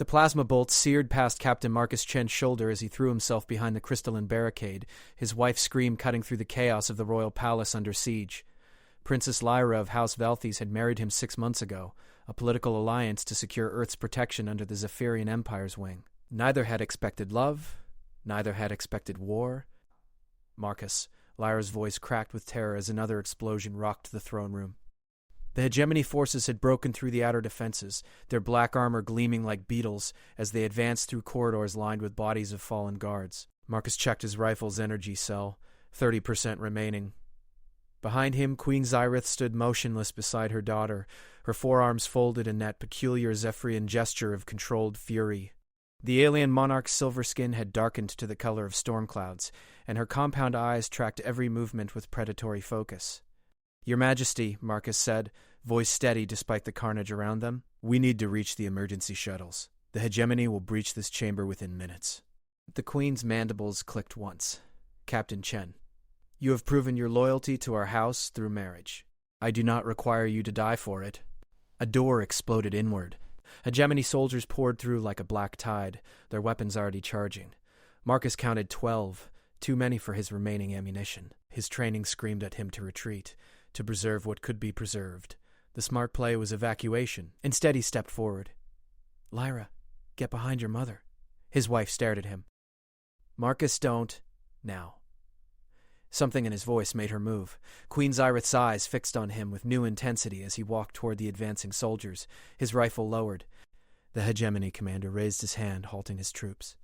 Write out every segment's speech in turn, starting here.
The plasma bolt seared past Captain Marcus Chen's shoulder as he threw himself behind the crystalline barricade, his wife's scream cutting through the chaos of the royal palace under siege. Princess Lyra of House Velthes had married him 6 months ago, a political alliance to secure Earth's protection under the Zephyrian Empire's wing. Neither had expected love, neither had expected war. Marcus, Lyra's voice cracked with terror as another explosion rocked the throne room. The hegemony forces had broken through the outer defenses, their black armor gleaming like beetles as they advanced through corridors lined with bodies of fallen guards. Marcus checked his rifle's energy cell, 30% remaining. Behind him, Queen Zyrith stood motionless beside her daughter, her forearms folded in that peculiar Zephyrian gesture of controlled fury. The alien monarch's silver skin had darkened to the color of storm clouds, and her compound eyes tracked every movement with predatory focus. "Your Majesty," Marcus said, voice steady despite the carnage around them, "we need to reach the emergency shuttles. The hegemony will breach this chamber within minutes." The Queen's mandibles clicked once. "Captain Chen, you have proven your loyalty to our house through marriage. I do not require you to die for it." A door exploded inward. Hegemony soldiers poured through like a black tide, their weapons already charging. Marcus counted 12, too many for his remaining ammunition. His training screamed at him to retreat, to preserve what could be preserved. The smart play was evacuation. Instead, he stepped forward. "Lyra, get behind your mother." His wife stared at him. "Marcus, don't. Now." Something in his voice made her move. Queen Zyrith's eyes fixed on him with new intensity as he walked toward the advancing soldiers, his rifle lowered. The hegemony commander raised his hand, halting his troops.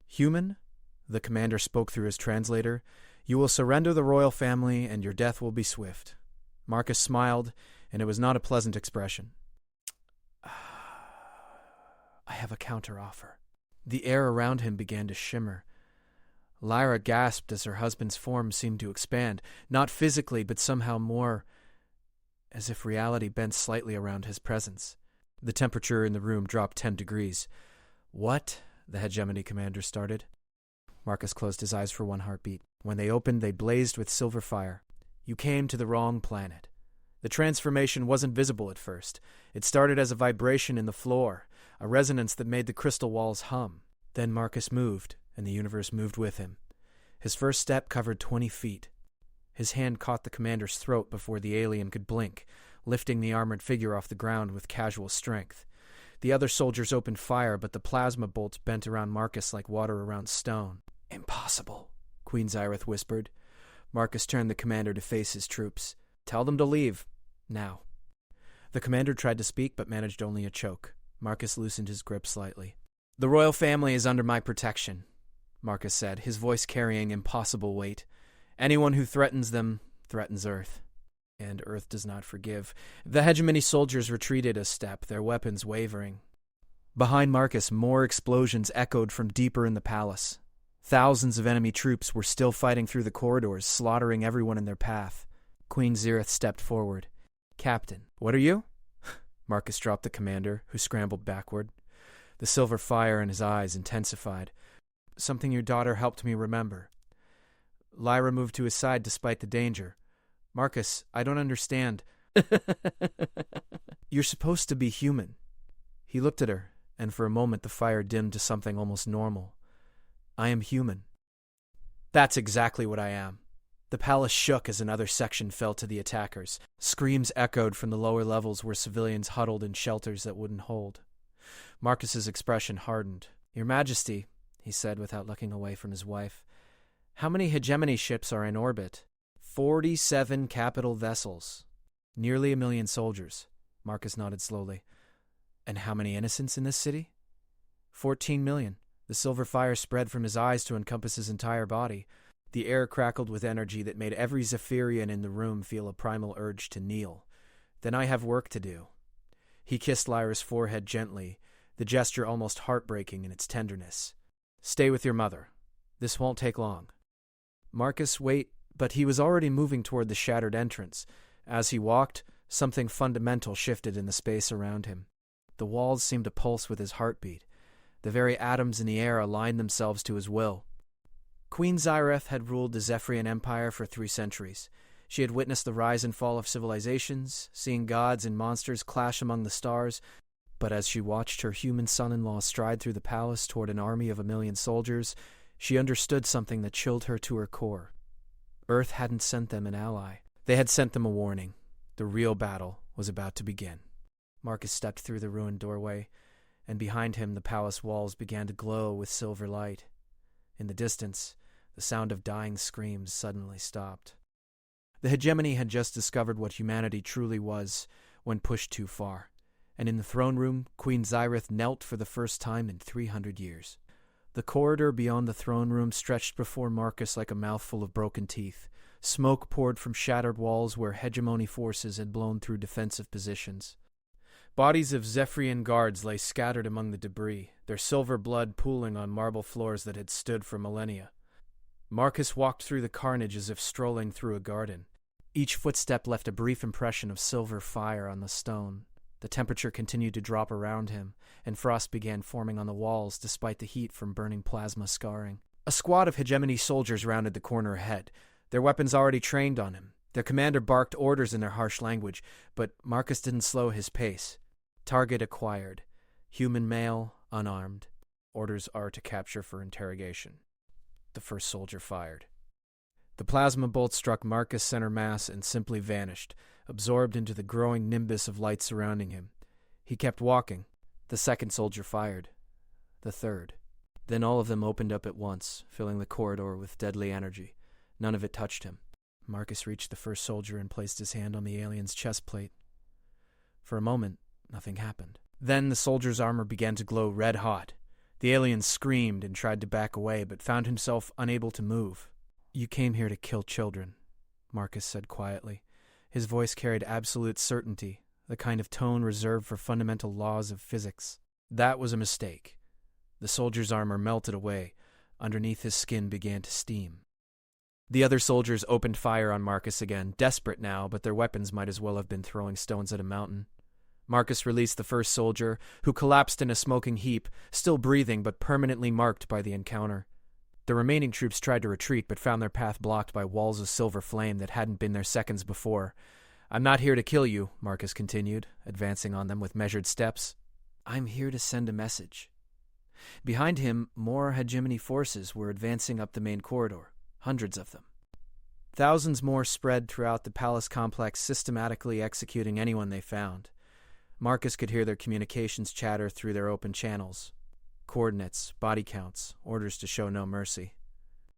"Human," the commander spoke through his translator, "you will surrender the royal family and your death will be swift." Marcus smiled, and it was not a pleasant expression. "I have a counteroffer." The air around him began to shimmer. Lyra gasped as her husband's form seemed to expand, not physically, but somehow more, as if reality bent slightly around his presence. The temperature in the room dropped 10 degrees. "What?" the hegemony commander started. Marcus closed his eyes for one heartbeat. When they opened, they blazed with silver fire. "You came to the wrong planet." The transformation wasn't visible at first. It started as a vibration in the floor, a resonance that made the crystal walls hum. Then Marcus moved, and the universe moved with him. His first step covered 20 feet. His hand caught the commander's throat before the alien could blink, lifting the armored figure off the ground with casual strength. The other soldiers opened fire, but the plasma bolts bent around Marcus like water around stone. "Impossible," Queen Zyrith whispered. Marcus turned the commander to face his troops. "Tell them to leave. Now." The commander tried to speak, but managed only a choke. Marcus loosened his grip slightly. "The royal family is under my protection," Marcus said, his voice carrying impossible weight. "Anyone who threatens them threatens Earth. And Earth does not forgive." The hegemony soldiers retreated a step, their weapons wavering. Behind Marcus, more explosions echoed from deeper in the palace. Thousands of enemy troops were still fighting through the corridors, slaughtering everyone in their path. Queen Zyrith stepped forward. "Captain, what are you?" Marcus dropped the commander, who scrambled backward. The silver fire in his eyes intensified. "Something your daughter helped me remember." Lyra moved to his side despite the danger. "Marcus, I don't understand." "You're supposed to be human." He looked at her, and for a moment the fire dimmed to something almost normal. "I am human." "That's exactly what I am." The palace shook as another section fell to the attackers. Screams echoed from the lower levels where civilians huddled in shelters that wouldn't hold. Marcus's expression hardened. "Your Majesty," he said without looking away from his wife, "how many hegemony ships are in orbit?" 47 capital vessels. Nearly 1 million soldiers. Marcus nodded slowly. "And how many innocents in this city?" 14 million. The silver fire spread from his eyes to encompass his entire body. The air crackled with energy that made every Zephyrian in the room feel a primal urge to kneel. "Then I have work to do." He kissed Lyra's forehead gently, the gesture almost heartbreaking in its tenderness. "Stay with your mother. This won't take long." Marcus, wait, but he was already moving toward the shattered entrance. As he walked, something fundamental shifted in the space around him. The walls seemed to pulse with his heartbeat. The very atoms in the air aligned themselves to his will. Queen Zyrith had ruled the Zephyrian Empire for 3 centuries. She had witnessed the rise and fall of civilizations, seeing gods and monsters clash among the stars. But as she watched her human son-in-law stride through the palace toward an army of 1,000,000 soldiers, she understood something that chilled her to her core. Earth hadn't sent them an ally. They had sent them a warning. The real battle was about to begin. Marcus stepped through the ruined doorway, and behind him the palace walls began to glow with silver light. In the distance, the sound of dying screams suddenly stopped. The hegemony had just discovered what humanity truly was when pushed too far, and in the throne room, Queen Zyrith knelt for the first time in 300 years. The corridor beyond the throne room stretched before Marcus like a mouthful of broken teeth. Smoke poured from shattered walls where hegemony forces had blown through defensive positions. Bodies of Zephyrian guards lay scattered among the debris, their silver blood pooling on marble floors that had stood for millennia. Marcus walked through the carnage as if strolling through a garden. Each footstep left a brief impression of silver fire on the stone. The temperature continued to drop around him, and frost began forming on the walls despite the heat from burning plasma scarring. A squad of hegemony soldiers rounded the corner ahead, their weapons already trained on him. Their commander barked orders in their harsh language, but Marcus didn't slow his pace. Target acquired. Human male, unarmed. Orders are to capture for interrogation. The first soldier fired. The plasma bolt struck Marcus' center mass and simply vanished, absorbed into the growing nimbus of light surrounding him. He kept walking. The second soldier fired. The third. Then all of them opened up at once, filling the corridor with deadly energy. None of it touched him. Marcus reached the first soldier and placed his hand on the alien's chest plate. For a moment, nothing happened. Then the soldier's armor began to glow red-hot. The alien screamed and tried to back away, but found himself unable to move. "You came here to kill children," Marcus said quietly. His voice carried absolute certainty, the kind of tone reserved for fundamental laws of physics. That was a mistake. The soldier's armor melted away. Underneath his skin began to steam. The other soldiers opened fire on Marcus again, desperate now, but their weapons might as well have been throwing stones at a mountain. Marcus released the first soldier, who collapsed in a smoking heap, still breathing but permanently marked by the encounter. The remaining troops tried to retreat but found their path blocked by walls of silver flame that hadn't been there seconds before. "I'm not here to kill you," Marcus continued, advancing on them with measured steps. "I'm here to send a message." Behind him, more hegemony forces were advancing up the main corridor, hundreds of them. Thousands more spread throughout the palace complex, systematically executing anyone they found. Marcus could hear their communications chatter through their open channels. Coordinates, body counts, orders to show no mercy.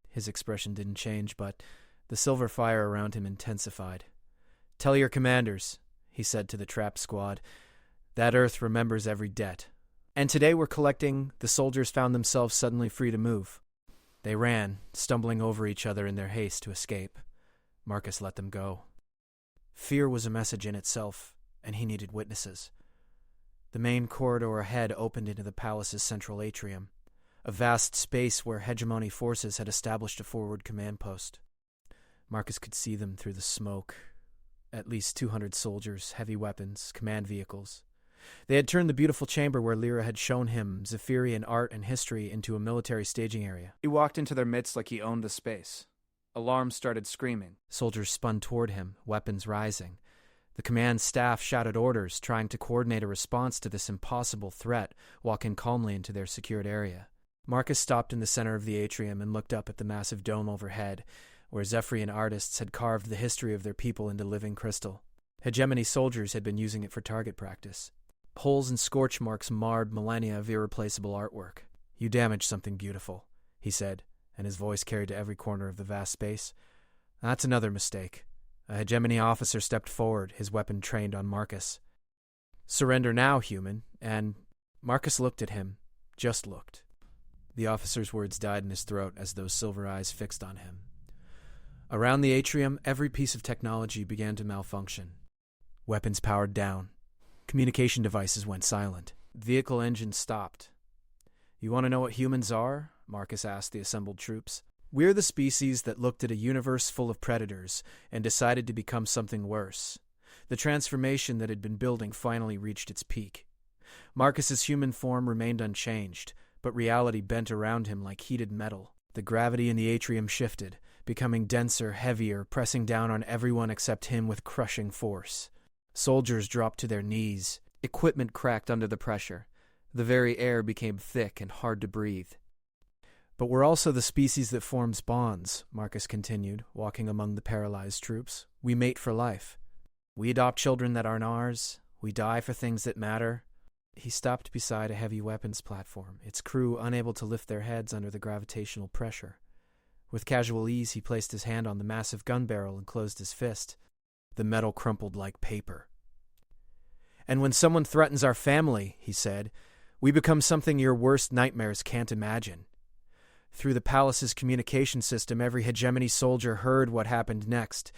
His expression didn't change, but the silver fire around him intensified. "Tell your commanders," he said to the trapped squad, "that Earth remembers every debt. And today we're collecting." The soldiers found themselves suddenly free to move. They ran, stumbling over each other in their haste to escape. Marcus let them go. Fear was a message in itself, and he needed witnesses. The main corridor ahead opened into the palace's central atrium, a vast space where hegemony forces had established a forward command post. Marcus could see them through the smoke. At least 200 soldiers, heavy weapons, command vehicles. They had turned the beautiful chamber where Lyra had shown him Zephyrian art and history into a military staging area. He walked into their midst like he owned the space. Alarms started screaming. Soldiers spun toward him, weapons rising. The command staff shouted orders, trying to coordinate a response to this impossible threat, walking calmly into their secured area. Marcus stopped in the center of the atrium and looked up at the massive dome overhead, where Zephyrian artists had carved the history of their people into living crystal. Hegemony soldiers had been using it for target practice. Holes and scorch marks marred millennia of irreplaceable artwork. "You damaged something beautiful," he said, and his voice carried to every corner of the vast space. "That's another mistake." A hegemony officer stepped forward, his weapon trained on Marcus. "Surrender now, human," and Marcus looked at him, just looked. The officer's words died in his throat as those silver eyes fixed on him. Around the atrium, every piece of technology began to malfunction. Weapons powered down. Communication devices went silent. Vehicle engines stopped. "You want to know what humans are?" Marcus asked the assembled troops. "We're the species that looked at a universe full of predators and decided to become something worse. The transformation that had been building finally reached its peak. Marcus's human form remained unchanged, but reality bent around him like heated metal. The gravity in the atrium shifted, becoming denser, heavier, pressing down on everyone except him with crushing force. Soldiers dropped to their knees. Equipment cracked under the pressure. The very air became thick and hard to breathe. But we're also the species that forms bonds, Marcus continued, walking among the paralyzed troops. We mate for life. We adopt children that aren't ours. We die for things that matter. He stopped beside a heavy weapons platform, its crew unable to lift their heads under the gravitational pressure. With casual ease, he placed his hand on the massive gun barrel and closed his fist. The metal crumpled like paper. And when someone threatens our family, he said, we become something your worst nightmares can't imagine. Through the palace's communication system, every hegemony soldier heard what happened next.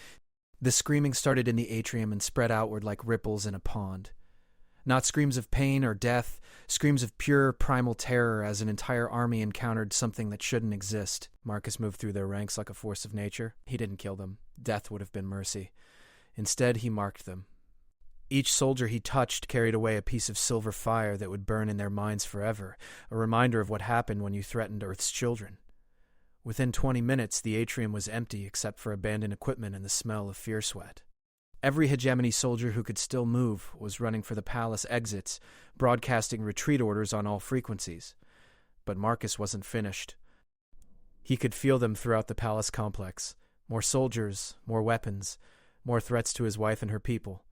The screaming started in the atrium and spread outward like ripples in a pond. Not screams of pain or death, screams of pure primal terror as an entire army encountered something that shouldn't exist. Marcus moved through their ranks like a force of nature. He didn't kill them. Death would have been mercy. Instead, he marked them. Each soldier he touched carried away a piece of silver fire that would burn in their minds forever, a reminder of what happened when you threatened Earth's children. Within 20 minutes, the atrium was empty except for abandoned equipment and the smell of fear sweat. Every hegemony soldier who could still move was running for the palace exits, broadcasting retreat orders on all frequencies. But Marcus wasn't finished. He could feel them throughout the palace complex. More soldiers, more weapons, more threats to his wife and her people.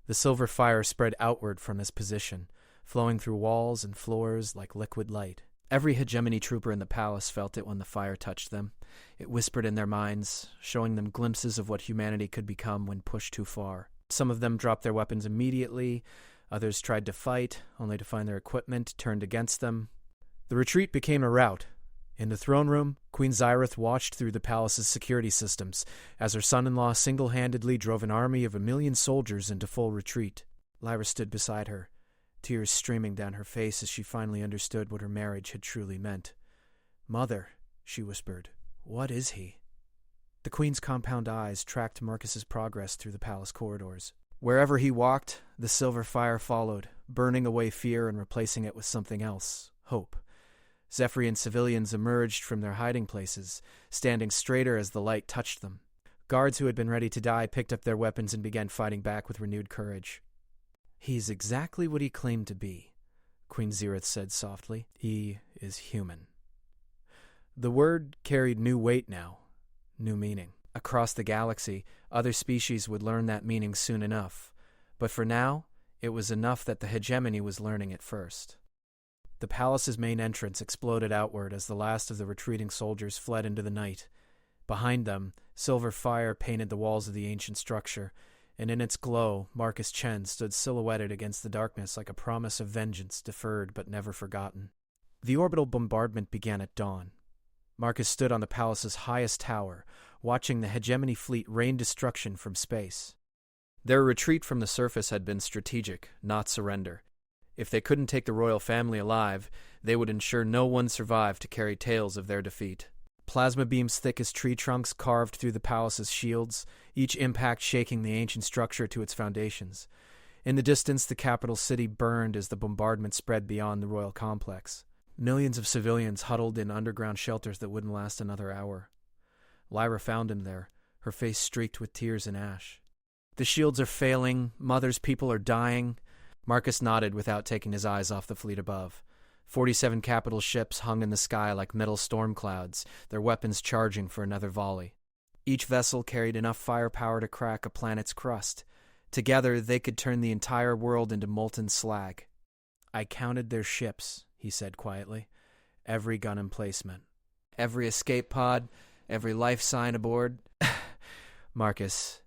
The silver fire spread outward from his position, flowing through walls and floors like liquid light. Every hegemony trooper in the palace felt it when the fire touched them. It whispered in their minds, showing them glimpses of what humanity could become when pushed too far. Some of them dropped their weapons immediately. Others tried to fight, only to find their equipment turned against them. The retreat became a rout. In the throne room, Queen Zyrith watched through the palace's security systems as her son-in-law single-handedly drove an army of 1 million soldiers into full retreat. Lyra stood beside her, tears streaming down her face as she finally understood what her marriage had truly meant. "Mother," she whispered, "what is he?" The queen's compound eyes tracked Marcus's progress through the palace corridors. Wherever he walked, the silver fire followed, burning away fear and replacing it with something else, hope. Zephyrian civilians emerged from their hiding places, standing straighter as the light touched them. Guards who had been ready to die picked up their weapons and began fighting back with renewed courage. "He's exactly what he claimed to be," Queen Zyrith said softly. "He is human." The word carried new weight now, new meaning. Across the galaxy, other species would learn that meaning soon enough. But for now, it was enough that the hegemony was learning it first. The palace's main entrance exploded outward as the last of the retreating soldiers fled into the night. Behind them, silver fire painted the walls of the ancient structure, and in its glow, Marcus Chen stood silhouetted against the darkness like a promise of vengeance deferred but never forgotten. The orbital bombardment began at dawn. Marcus stood on the palace's highest tower, watching the hegemony fleet rain destruction from space. Their retreat from the surface had been strategic, not surrender. If they couldn't take the royal family alive, they would ensure no one survived to carry tales of their defeat. Plasma beams thick as tree trunks carved through the palace's shields, each impact shaking the ancient structure to its foundations. In the distance, the capital city burned as the bombardment spread beyond the royal complex. Millions of civilians huddled in underground shelters that wouldn't last another hour. Lyra found him there, her face streaked with tears and ash. "The shields are failing. Mother's people are dying." Marcus nodded without taking his eyes off the fleet above. 47 capital ships hung in the sky like metal storm clouds, their weapons charging for another volley. Each vessel carried enough firepower to crack a planet's crust. Together, they could turn the entire world into molten slag. "I counted their ships," he said quietly. "Every gun emplacement. Every escape pod, every life sign aboard." "Marcus,"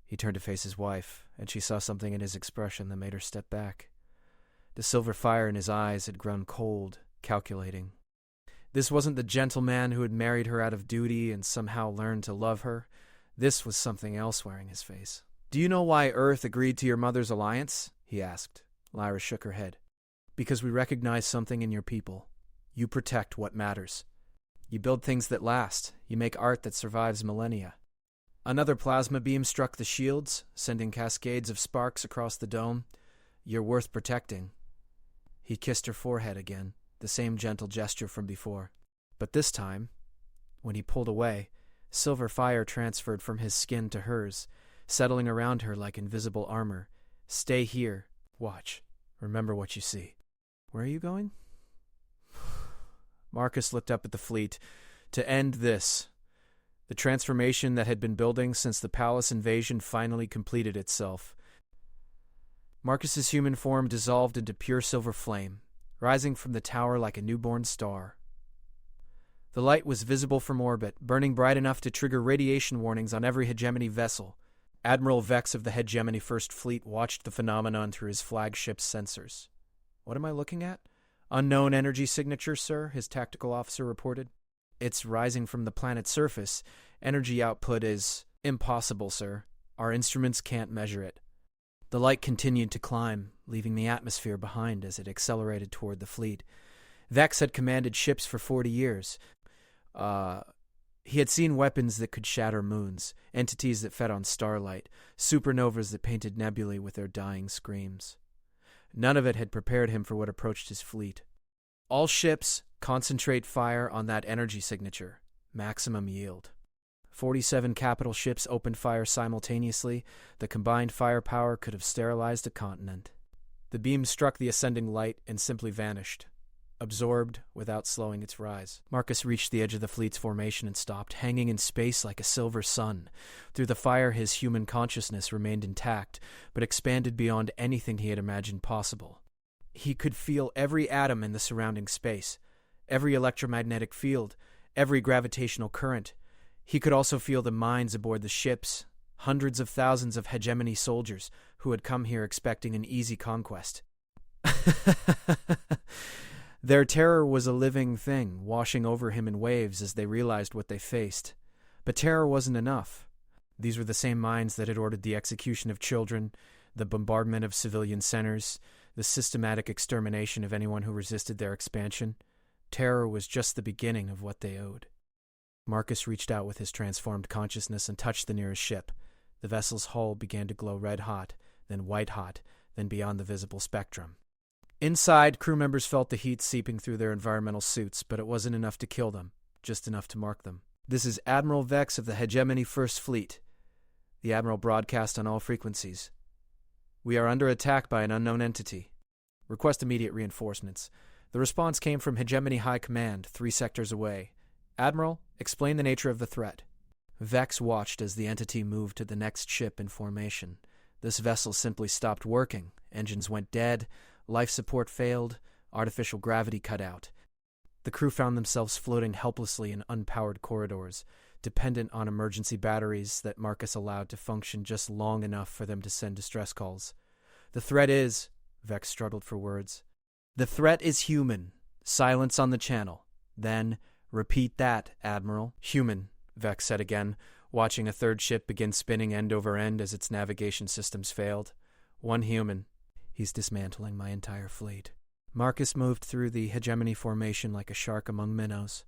he turned to face his wife, and she saw something in his expression that made her step back. The silver fire in his eyes had grown cold, calculating. This wasn't the gentleman who had married her out of duty and somehow learned to love her. This was something else wearing his face. "Do you know why Earth agreed to your mother's alliance?" he asked. Lyra shook her head. "Because we recognize something in your people. You protect what matters. You build things that last. You make art that survives millennia." Another plasma beam struck the shields, sending cascades of sparks across the dome. "You're worth protecting." He kissed her forehead again, the same gentle gesture from before. But this time, when he pulled away, silver fire transferred from his skin to hers, settling around her like invisible armor. "Stay here. Watch." Remember what you see. Where are you going? Marcus looked up at the fleet. To end this, the transformation that had been building since the palace invasion finally completed itself. Marcus's human form dissolved into pure silver flame, rising from the tower like a newborn star. The light was visible from orbit, burning bright enough to trigger radiation warnings on every hegemony vessel. Admiral Vex of the Hegemony First Fleet watched the phenomenon through his flagship's sensors. What am I looking at? Unknown energy signature, sir, his tactical officer reported. It's rising from the planet's surface. Energy output is impossible, sir. Our instruments can't measure it. The light continued to climb, leaving the atmosphere behind as it accelerated toward the fleet. Vex had commanded ships for 40 years. He had seen weapons that could shatter moons, entities that fed on starlight, supernovas that painted nebulae with their dying screams. None of it had prepared him for what approached his fleet. All ships concentrate fire on that energy signature. Maximum yield. 47 capital ships opened fire simultaneously. The combined firepower could have sterilized a continent. The beam struck the ascending light and simply vanished, absorbed without slowing its rise. Marcus reached the edge of the fleet's formation and stopped, hanging in space like a silver sun. Through the fire, his human consciousness remained intact, but expanded beyond anything he had imagined possible. He could feel every atom in the surrounding space, every electromagnetic field, every gravitational current. He could also feel the minds aboard the ships, hundreds of thousands of hegemony soldiers who had come here expecting an easy conquest. Their terror was a living thing, washing over him in waves as they realized what they faced. But terror wasn't enough. These were the same minds that had ordered the execution of children, the bombardment of civilian centers, the systematic extermination of anyone who resisted their expansion. Terror was just the beginning of what they owed. Marcus reached out with his transformed consciousness and touched the nearest ship. The vessel's hull began to glow red-hot, then white-hot, then beyond the visible spectrum. Inside, crew members felt the heat seeping through their environmental suits, but it wasn't enough to kill them, just enough to mark them. "This is Admiral Vex of the Hegemony First Fleet." The Admiral broadcast on all frequencies. "We are under attack by an unknown entity. Request immediate reinforcements." The response came from Hegemony High Command, 3 sectors away. "Admiral, explain the nature of the threat." Vex watched as the entity moved to the next ship in formation. This vessel simply stopped working. Engines went dead. Life support failed, artificial gravity cut out. The crew found themselves floating helplessly in unpowered corridors, dependent on emergency batteries that Marcus allowed to function just long enough for them to send distress calls. "The threat is," Vex struggled for words. "The threat is human. Silence on the channel." "Then, repeat that, Admiral." "Human," Vex said again, watching a third ship begin spinning end over end as its navigation systems failed. "One human. He's dismantling my entire fleet." Marcus moved through the hegemony formation like a shark among minnows.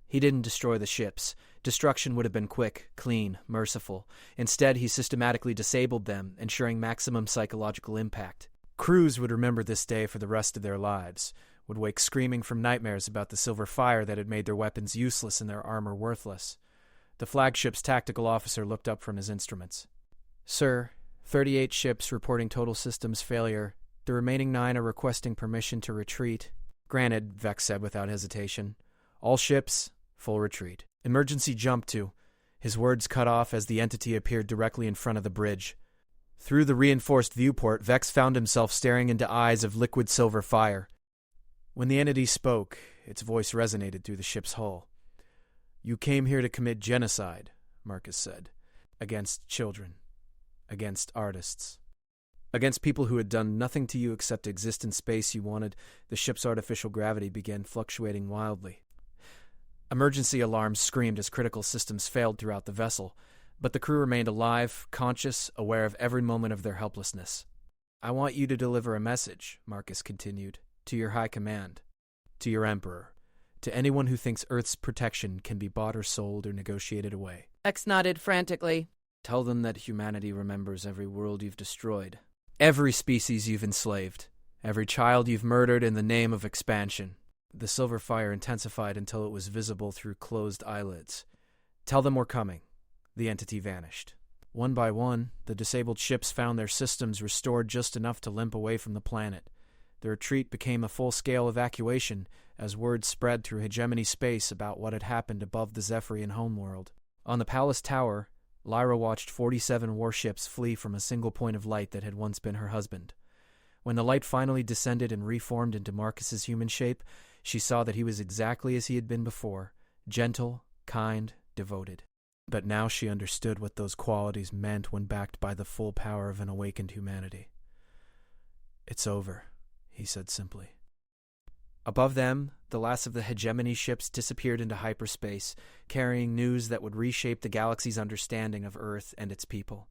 He didn't destroy the ships. Destruction would have been quick, clean, merciful. Instead, he systematically disabled them, ensuring maximum psychological impact. Crews would remember this day for the rest of their lives, would wake screaming from nightmares about the silver fire that had made their weapons useless and their armor worthless. The flagship's tactical officer looked up from his instruments. "Sir, 38 ships reporting total systems failure. The remaining 9 are requesting permission to retreat." "Granted," Vex said without hesitation. "All ships, full retreat." Emergency jump to. His words cut off as the entity appeared directly in front of the bridge. Through the reinforced viewport, Vex found himself staring into eyes of liquid silver fire. When the entity spoke, its voice resonated through the ship's hull. "You came here to commit genocide," Marcus said, "against children. Against artists. Against people who had done nothing to you except exist in space you wanted." The ship's artificial gravity began fluctuating wildly. Emergency alarms screamed as critical systems failed throughout the vessel, but the crew remained alive, conscious, aware of every moment of their helplessness. "I want you to deliver a message," Marcus continued, "to your high command, to your emperor, to anyone who thinks Earth's protection can be bought or sold or negotiated away." X nodded frantically. "Tell them that humanity remembers every world you've destroyed, every species you've enslaved, every child you've murdered in the name of expansion." The silver fire intensified until it was visible through closed eyelids. "Tell them we're coming." The entity vanished. One by one, the disabled ships found their systems restored just enough to limp away from the planet. The retreat became a full-scale evacuation as word spread through hegemony space about what had happened above the Zephyrian homeworld. On the palace tower, Lyra watched 47 warships flee from a single point of light that had once been her husband. When the light finally descended and reformed into Marcus's human shape, she saw that he was exactly as he had been before, gentle, kind, devoted. But now she understood what those qualities meant when backed by the full power of an awakened humanity. "It's over," he said simply. Above them, the last of the hegemony ships disappeared into hyperspace, carrying news that would reshape the galaxy's understanding of Earth and its people.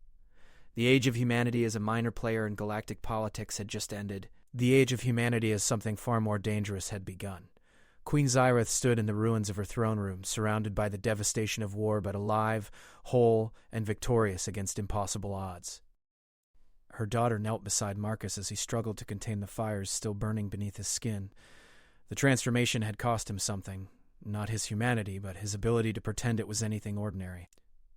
The age of humanity as a minor player in galactic politics had just ended. The age of humanity as something far more dangerous had begun. Queen Zyrith stood in the ruins of her throne room, surrounded by the devastation of war, but alive, whole, and victorious against impossible odds. Her daughter knelt beside Marcus as he struggled to contain the fires still burning beneath his skin. The transformation had cost him something, not his humanity, but his ability to pretend it was anything ordinary.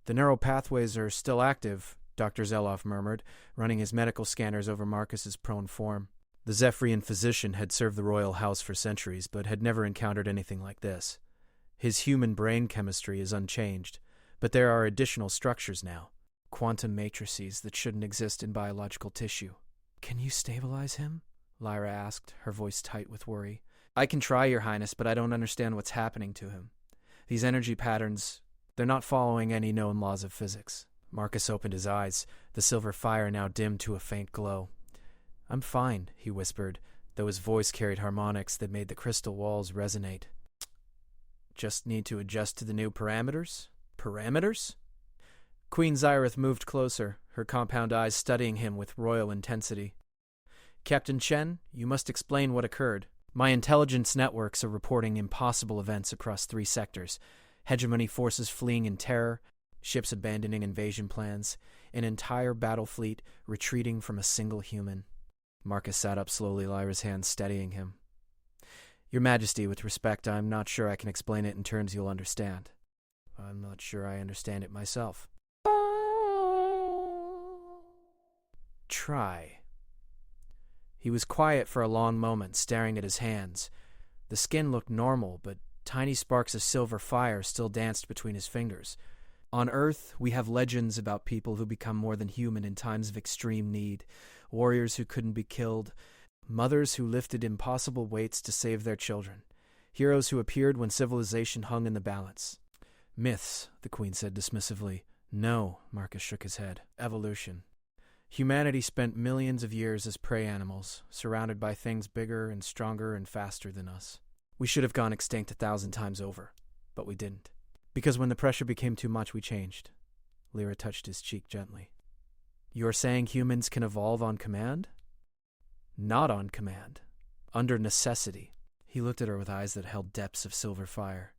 "The neural pathways are still active," Dr. Zeloff murmured, running his medical scanners over Marcus's prone form. The Zephyrian physician had served the royal house for centuries, but had never encountered anything like this. His human brain chemistry is unchanged, but there are additional structures now, quantum matrices that shouldn't exist in biological tissue. "Can you stabilize him?" Lyra asked, her voice tight with worry. "I can try, Your Highness, but I don't understand what's happening to him. These energy patterns, they're not following any known laws of physics." Marcus opened his eyes, the silver fire now dimmed to a faint glow. "I'm fine," he whispered, though his voice carried harmonics that made the crystal walls resonate. "Just need to adjust to the new parameters?" "Parameters?" Queen Zyrith moved closer, her compound eyes studying him with royal intensity. "Captain Chen, you must explain what occurred. My intelligence networks are reporting impossible events across 3 sectors. Hegemony forces fleeing in terror, ships abandoning invasion plans, an entire battle fleet retreating from a single human." Marcus sat up slowly, Lyra's hand steadying him. "Your Majesty, with respect, I'm not sure I can explain it in terms you'll understand. I'm not sure I understand it myself." "Try." He was quiet for a long moment, staring at his hands. The skin looked normal, but tiny sparks of silver fire still danced between his fingers. On Earth, we have legends about people who become more than human in times of extreme need, warriors who couldn't be killed, mothers who lifted impossible weights to save their children, heroes who appeared when civilization hung in the balance. "Myths," the Queen said dismissively. "No," Marcus shook his head. "Evolution. Humanity spent millions of years as prey animals, surrounded by things bigger and stronger and faster than us. We should have gone extinct 1,000 times over, but we didn't. Because when the pressure became too much, we changed." Lyra touched his cheek gently. "You're saying humans can evolve on command?" "Not on command. Under necessity." He looked at her with eyes that held depths of silver fire.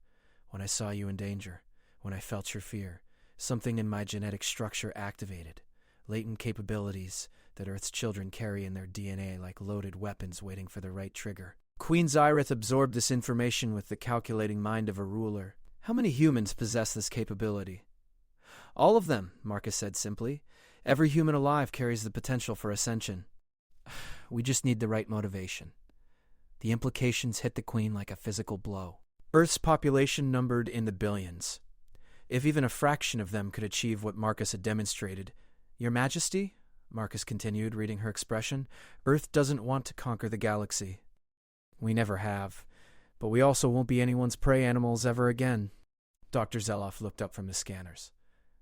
"When I saw you in danger, when I felt your fear, something in my genetic structure activated. Latent capabilities that Earth's children carry in their DNA like loaded weapons waiting for the right trigger." Queen Zyrith absorbed this information with the calculating mind of a ruler. "How many humans possess this capability?" "All of them," Marcus said simply. "Every human alive carries the potential for ascension. We just need the right motivation." The implications hit the Queen like a physical blow. Earth's population numbered in the billions. If even a fraction of them could achieve what Marcus had demonstrated, "Your Majesty," Marcus continued, reading her expression, "Earth doesn't want to conquer the galaxy. We never have, but we also won't be anyone's prey animals ever again." Dr. Zeloff looked up from his scanners.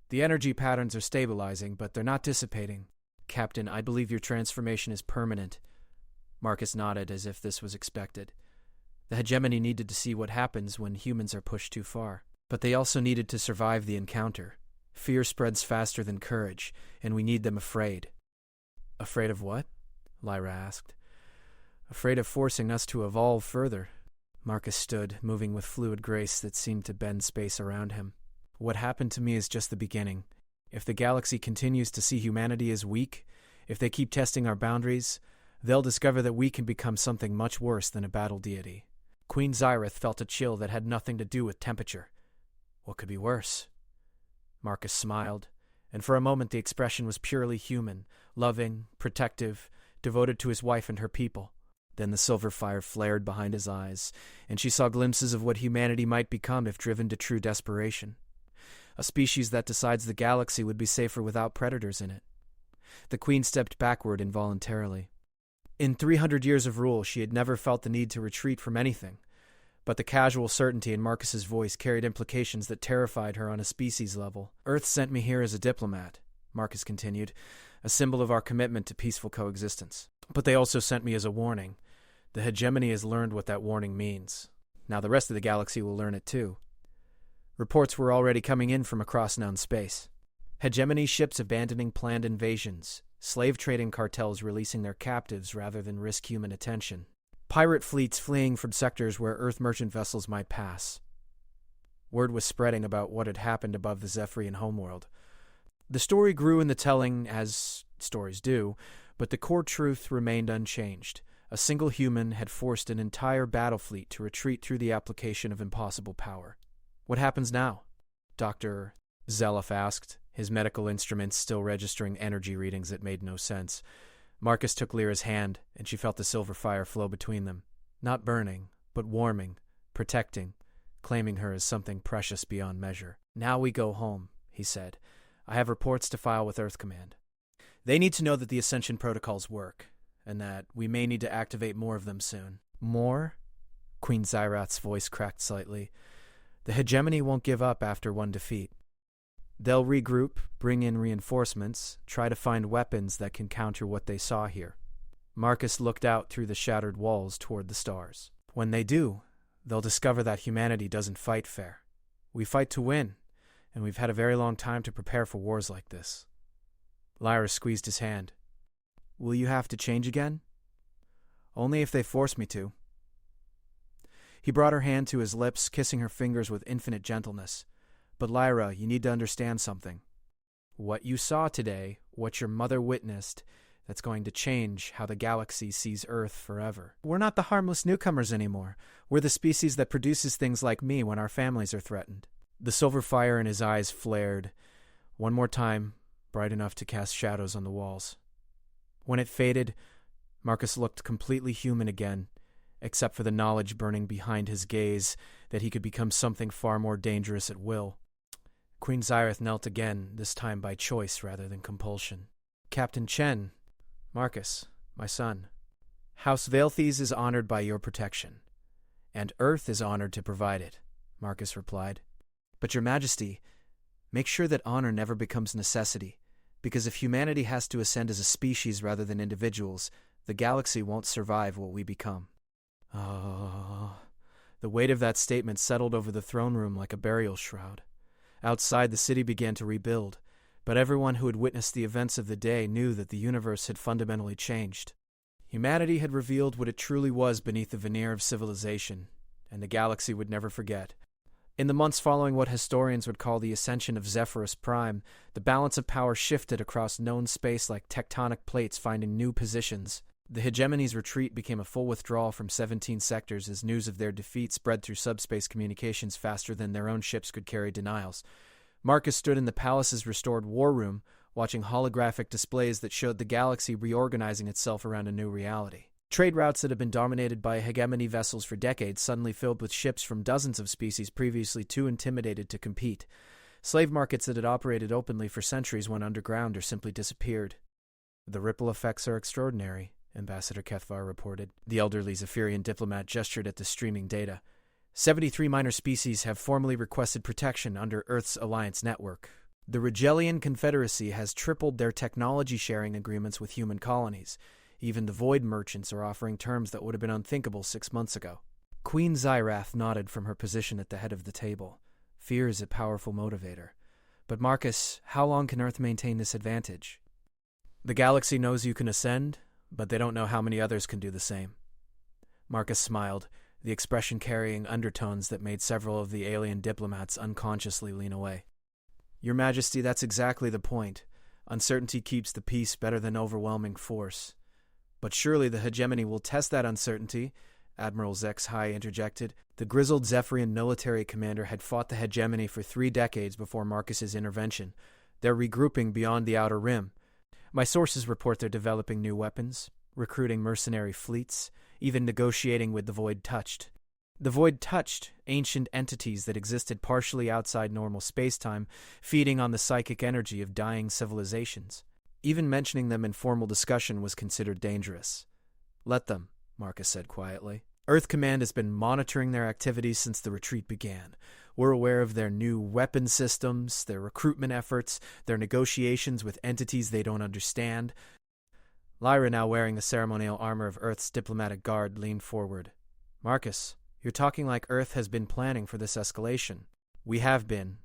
"The energy patterns are stabilizing, but they're not dissipating. Captain, I believe your transformation is permanent." Marcus nodded as if this was expected. The hegemony needed to see what happens when humans are pushed too far, but they also needed to survive the encounter. Fear spreads faster than courage, and we need them afraid. "Afraid of what?" Lyra asked. "Afraid of forcing us to evolve further." Marcus stood, moving with fluid grace that seemed to bend space around him. "What happened to me is just the beginning. If the galaxy continues to see humanity as weak, if they keep testing our boundaries, they'll discover that we can become something much worse than a battle deity." Queen Zyrith felt a chill that had nothing to do with temperature. What could be worse? Marcus smiled, and for a moment the expression was purely human, loving, protective, devoted to his wife and her people. Then the silver fire flared behind his eyes, and she saw glimpses of what humanity might become if driven to true desperation. A species that decides the galaxy would be safer without predators in it. The Queen stepped backward involuntarily. In 300 years of rule, she had never felt the need to retreat from anything, but the casual certainty in Marcus's voice carried implications that terrified her on a species level. "Earth sent me here as a diplomat," Marcus continued, "a symbol of our commitment to peaceful coexistence. But they also sent me as a warning. The hegemony has learned what that warning means. Now the rest of the galaxy will learn it too." Reports were already coming in from across known space. Hegemony ships abandoning planned invasions, slave-trading cartels releasing their captives rather than risk human attention, pirate fleets fleeing from sectors where Earth merchant vessels might pass. Word was spreading about what had happened above the Zephyrian homeworld. The story grew in the telling, as stories do, but the core truth remained unchanged. A single human had forced an entire battle fleet to retreat through the application of impossible power. "What happens now?" Dr. Zelef asked, his medical instruments still registering energy readings that made no sense. Marcus took Lyra's hand, and she felt the silver fire flow between them. Not burning, but warming, protecting, claiming her as something precious beyond measure. "Now we go home," he said. "I have reports to file with Earth Command. They need to know that the Ascension protocols work, and that we may need to activate more of them soon." "More?" Queen Zyrath's voice cracked slightly. "The hegemony won't give up after one defeat. They'll regroup, bring in reinforcements, try to find weapons that can counter what they saw here." Marcus looked out through the shattered walls toward the stars. "When they do, they'll discover that humanity doesn't fight fair. We fight to win, and we've had a very long time to prepare for wars like this." Lyra squeezed his hand. "Will you have to change again?" "Only if they force me to." He brought her hand to his lips, kissing her fingers with infinite gentleness. "But Lyra, you need to understand something. What you saw today, what your mother witnessed, that's going to change how the galaxy sees Earth forever. We're not the harmless newcomers anymore. We're the species that produces things like me when our families are threatened." The silver fire in his eyes flared, one more time, bright enough to cast shadows on the walls. When it faded, Marcus looked completely human again, except for the knowledge burning behind his gaze that he could become something far more dangerous at will. Queen Zyrath knelt again, this time by choice rather than compulsion. "Captain Chen, Marcus, my son, House Velthes is honored by your protection, and Earth is honored to provide it," Marcus replied. "But your majesty, make sure that honor never becomes necessity, because if humanity has to ascend as a species rather than individuals, the galaxy won't survive what we become." Oh, the weight of that statement settled over the throne room like a burial shroud. Outside, the city began to rebuild, but everyone who had witnessed the events of the day knew that the universe had fundamentally changed. Humanity had revealed what it truly was beneath the veneer of civilization, and the galaxy would never forget. In the months following what historians would call the ascension of Zephyrus Prime, the balance of power shifted across known space like tectonic plates finding new positions. The hegemony's retreat became a full withdrawal from 17 sectors as news of their defeat spread through subspace communications faster than their own ships could carry denials. Marcus stood in the palace's restored war room, watching holographic displays that showed the galaxy reorganizing itself around a new reality. Trade routes that had been dominated by hegemony vessels for decades suddenly filled with ships from dozens of species previously too intimidated to compete. Slave markets that had operated openly for centuries went underground or simply disappeared. "The ripple effects are extraordinary," Ambassador Kethvar reported. The elderly Zephyrian diplomat gestured at the streaming data. 73 minor species have formally requested protection under Earth's alliance network. The Rigelian Confederacy has tripled their technology-sharing agreements with human colonies. Even the Void merchants are offering terms that would have been unthinkable 6 months ago. Queen Zyrath nodded from her position at the head of the table. Fear is a powerful motivator. "But Marcus, how long can Earth maintain this advantage?" "The galaxy knows you can ascend, but they don't know how many others can do the same." Marcus smiled, the expression carrying undertones that made several of the alien diplomats unconsciously lean away. "Your Majesty, that's exactly the point. Uncertainty keeps the peace better than overwhelming force. But surely the hegemony will test that uncertainty," Admiral Zex High interjected. The grizzled Zephyrian military commander had fought the hegemony for 3 decades before Marcus's intervention. They're regrouping beyond the Outer Rim. My sources report they're developing new weapons, recruiting mercenary fleets, even negotiating with the Void touched. The Void touched ancient entities that existed partially outside normal spacetime, feeding on the psychic energy of dying civilizations. Even mentioning them in formal discussion was considered dangerous. "Let them," Marcus said quietly. "Earth Command has been monitoring their activities since the retreat began. We're aware of their new weapon systems, their recruitment efforts, their negotiations with entities they don't understand." Lyra, now wearing the ceremonial armor of Earth's diplomatic guard, leaned forward. "Marcus, you're talking like Earth has been planning for this escalation." "We have been."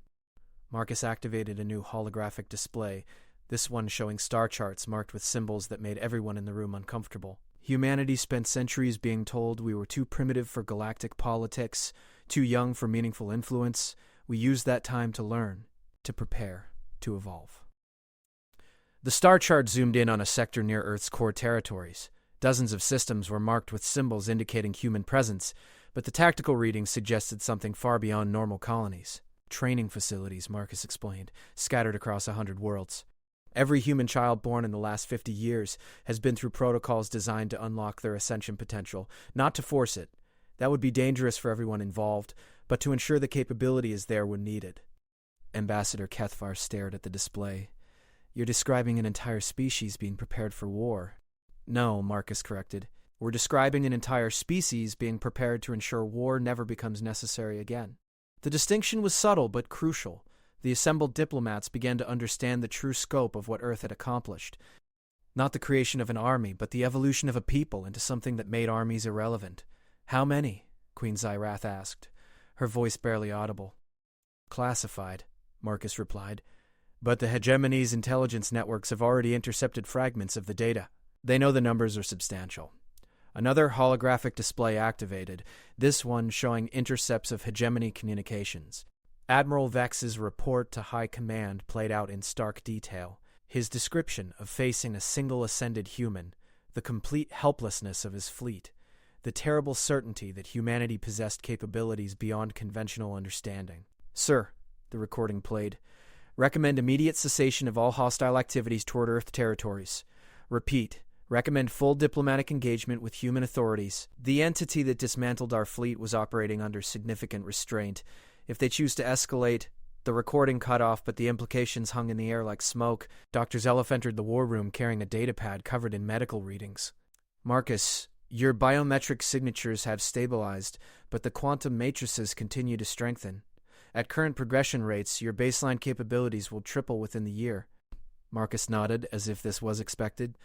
Marcus activated a new holographic display, this one showing star charts marked with symbols that made everyone in the room uncomfortable. "Humanity spent centuries being told we were too primitive for galactic politics, too young for meaningful influence. We used that time to learn, to prepare, to evolve." The star chart zoomed in on a sector near Earth's core territories. Dozens of systems were marked with symbols indicating human presence, but the tactical readings suggested something far beyond normal colonies. "Training facilities," Marcus explained, "scattered across 100 worlds. Every human child born in the last 50 years has been through protocols designed to unlock their ascension potential, not to force it. That would be dangerous for everyone involved, but to ensure the capability is there when needed." Ambassador Kethvar stared at the display. "You're describing an entire species being prepared for war." "No," Marcus corrected. "We're describing an entire species being prepared to ensure war never becomes necessary again." The distinction was subtle but crucial. The assembled diplomats began to understand the true scope of what Earth had accomplished. Not the creation of an army, but the evolution of a people into something that made armies irrelevant. "How many?" Queen Zyrath asked, her voice barely audible. "Classified," Marcus replied. "But the hegemony's intelligence networks have already intercepted fragments of the data. They know the numbers are substantial." Another holographic display activated, this one showing intercepts of hegemony communications. Admiral Vex's report to High Command played out in stark detail. His description of facing a single ascended human, the complete helplessness of his fleet, the terrible certainty that humanity possessed capabilities beyond conventional understanding. "Sir," the recording played, "recommend immediate cessation of all hostile activities toward Earth territories. Repeat, recommend full diplomatic engagement with human authorities. The entity that dismantled our fleet was operating under significant restraint. If they choose to escalate..." The recording cut off, but the implications hung in the air like smoke. Dr. Zelef entered the war room carrying a datapad covered in medical readings. "Marcus, your biometric signatures have stabilized, but the quantum matrices continue to strengthen. At current progression rates, your baseline capabilities will triple within the year." Marcus nodded, as if this was expected.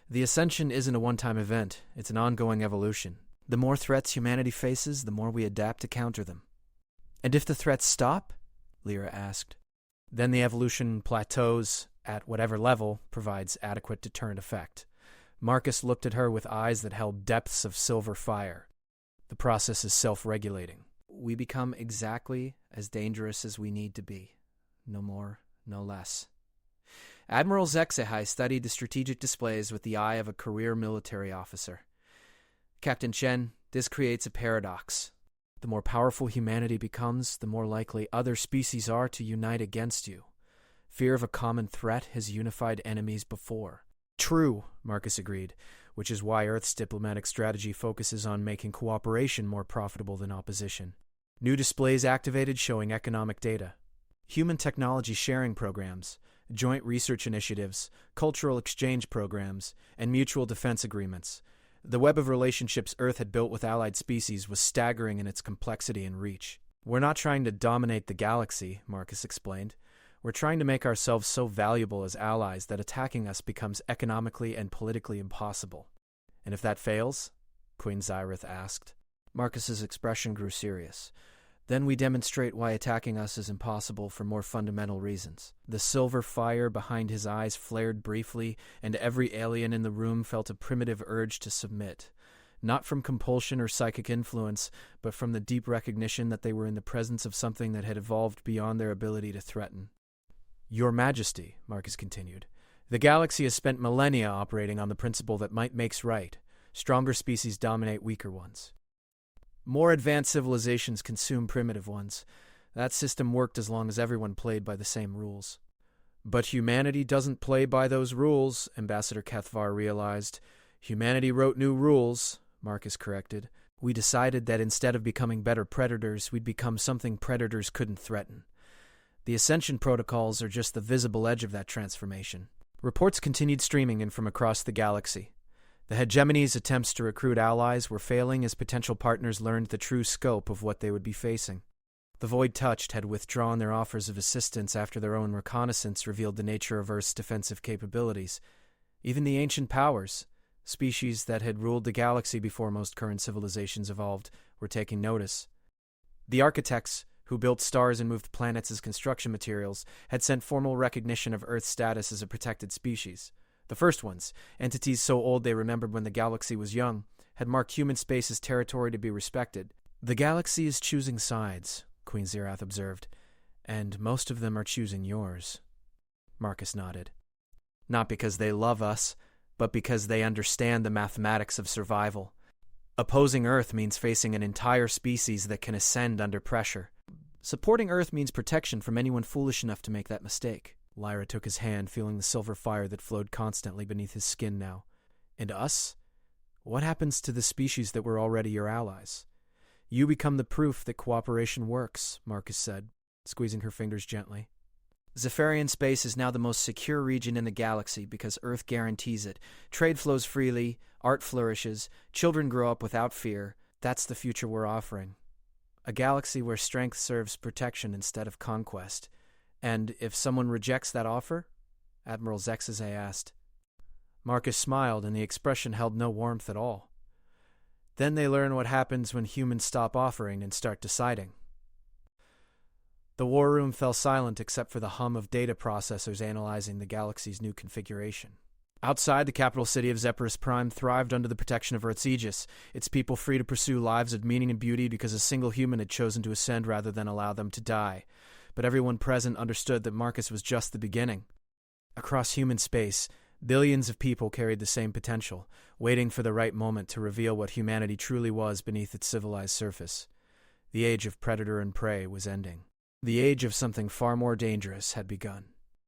"The ascension isn't a one-time event. It's an ongoing evolution. The more threats humanity faces, the more we adapt to counter them." "And if the threats stop?" Lyra asked. "Then the evolution plateaus at whatever level provides adequate deterrent effect." Marcus looked at her with eyes that held depths of silver fire. "The process is self-regulating. We become exactly as dangerous as we need to be. No more, no less." Admiral Zexehai studied the strategic displays with the eye of a career military officer. "Captain Chen, this creates a paradox. The more powerful humanity becomes, the more likely other species are to unite against you. Fear of a common threat has unified enemies before." "True," Marcus agreed, "which is why Earth's diplomatic strategy focuses on making cooperation more profitable than opposition." New displays activated showing economic data. Human technology sharing programs, joint research initiatives, cultural exchange programs, and mutual defense agreements. The web of relationships Earth had built with allied species was staggering in its complexity and reach. "We're not trying to dominate the galaxy," Marcus explained. "We're trying to make ourselves so valuable as allies that attacking us becomes economically and politically impossible." "And if that fails?" Queen Zyrath asked. Marcus's expression grew serious. "Then we demonstrate why attacking us is impossible for more fundamental reasons." The silver fire behind his eyes flared briefly, and every alien in the room felt a primitive urge to submit. Not from compulsion or psychic influence, but from the deep recognition that they were in the presence of something that had evolved beyond their ability to threaten. "Your Majesty," Marcus continued, "the galaxy has spent millennia operating on the principle that might makes right. Stronger species dominate weaker ones. More advanced civilizations consume primitive ones. That system worked as long as everyone played by the same rules." "But humanity doesn't play by those rules," Ambassador Kethvar realized. "Humanity wrote new rules, Marcus corrected. We decided that instead of becoming better predators, we'd become something predators couldn't threaten. The Ascension protocols are just the visible edge of that transformation. Reports continued streaming in from across the galaxy. The hegemony's attempts to recruit allies were failing as potential partners learned the true scope of what they would be facing. The Void Touched had withdrawn their offers of assistance after their own reconnaissance revealed the nature of Earth's defensive capabilities. Even the ancient powers, species that had ruled the galaxy before most current civilizations evolved, were taking notice. The architects, who built stars and moved planets as construction materials, had sent formal recognition of Earth's status as a protected species. The first ones, entities so old they remembered when the galaxy was young, had marked human space as territory to be respected. The galaxy is choosing sides, Queen Zirath observed, and most of them are choosing yours. Marcus nodded. Not because they love us, but because they understand the mathematics of survival. Opposing Earth means facing an entire species that can ascend under pressure. Supporting Earth means protection from anyone foolish enough to make that mistake. Lyra took his hand, feeling the silver fire that flowed constantly beneath his skin now. And us? What happens to the species that were already your allies? You become the proof that cooperation works, Marcus said, squeezing her fingers gently. Zephyrian space is now the most secure region in the galaxy because Earth guarantees it. Trade flows freely, art flourishes, children grow up without fear. That's the future we're offering. A galaxy where strength serves protection instead of conquest. And if someone rejects that offer? Admiral Zexaze asked. Marcus smiled, and the expression held no warmth at all. Then they learn what happens when humans stop offering and start deciding. The war room fell silent except for the hum of data processors analyzing the galaxy's new configuration. Outside, the capital city of Zepyrus Prime thrived under the protection of Earth's aegis, its people free to pursue lives of meaning and beauty because a single human had chosen to ascend rather than allow them to die. But everyone present understood that Marcus was just the beginning. Across human space, billions of people carried the same potential, waiting for the right moment to reveal what humanity truly was beneath its civilized surface. The age of predator and prey was ending. The age of something far more dangerous had begun.